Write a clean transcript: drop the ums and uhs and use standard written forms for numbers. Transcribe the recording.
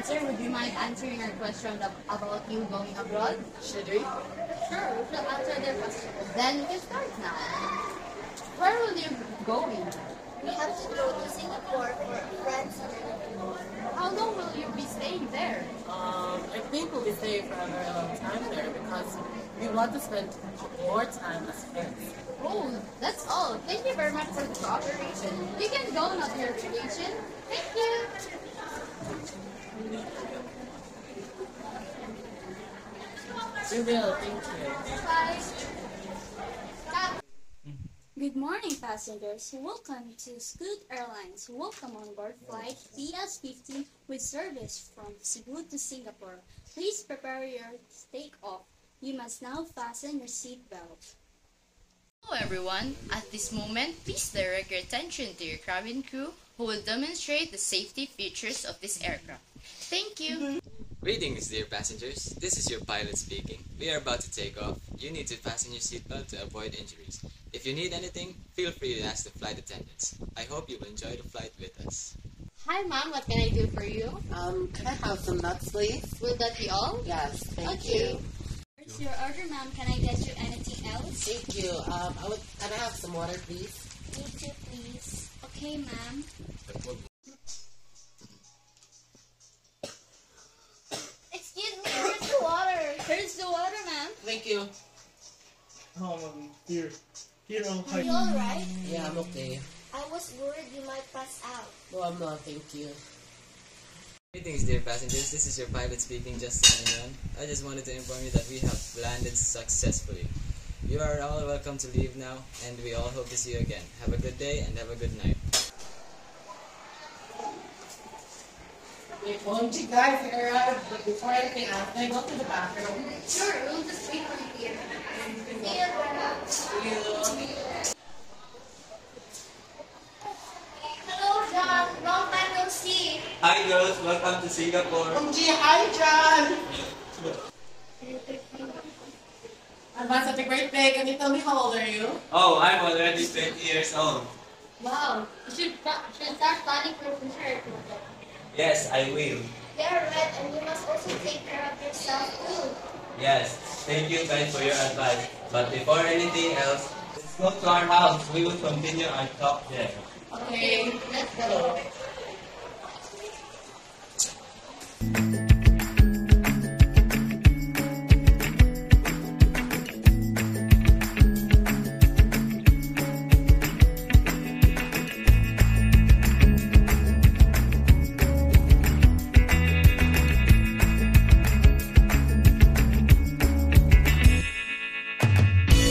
Sir, would you mind answering our question about you going abroad? Should we? Sure, we shall answer the question. Then we can start now. Where will you go? We have to go to Singapore for friends and everything. How long will you be staying there? I think we'll be staying for a very long time there because we want to spend more time as friends. Oh, that's all. Thank you very much for the cooperation. You can go now to your vacation. Thank you. We will, thank you. Bye. Good morning, passengers. Welcome to Scoot Airlines. Welcome on board flight PS50 with service from Cebu to Singapore. Please prepare your takeoff. You must now fasten your seatbelt. Hello everyone. At this moment, please direct your attention to your cabin crew who will demonstrate the safety features of this aircraft. Thank you. Greetings, dear passengers. This is your pilot speaking. We are about to take off. You need to fasten your seatbelt to avoid injuries. If you need anything, feel free to ask the flight attendants. I hope you will enjoy the flight with us. Hi, ma'am. What can I do for you? Can I have some nuts, please? Will that be all? Yes, thank Okay. you. Here's your order, ma'am. Can I get you anything else? Thank you. Can I have some water, please? Me too, please. Okay, ma'am. Excuse me, where's the water? Here's the water, ma'am. Thank you. Oh, here. Here, oh, Are you alright? Yeah, I'm okay. I was worried you might pass out. No, I'm not. Thank you. Greetings, dear passengers. This is your pilot speaking, Justin Ayan. I just wanted to inform you that we have landed successfully. You are all welcome to leave now, and we all hope to see you again. Have a good day and have a good night. Wait, won't you guys arrive? But before anything else, can I go to the bathroom? Sure, we'll just wait for you here. See you, Grandma. Hello, John. Long time no see. Hi girls, welcome to Singapore. Hi, John! Advance at the great day. Can you tell me how old are you? Oh, I'm already 20 years old. Wow, you should start planning for the future. Yes, I will. You're right, and you must also take care of yourself too. Yes, thank you guys for your advice. But before anything else, let's go to our house. We will continue our talk there. Okay, let's go.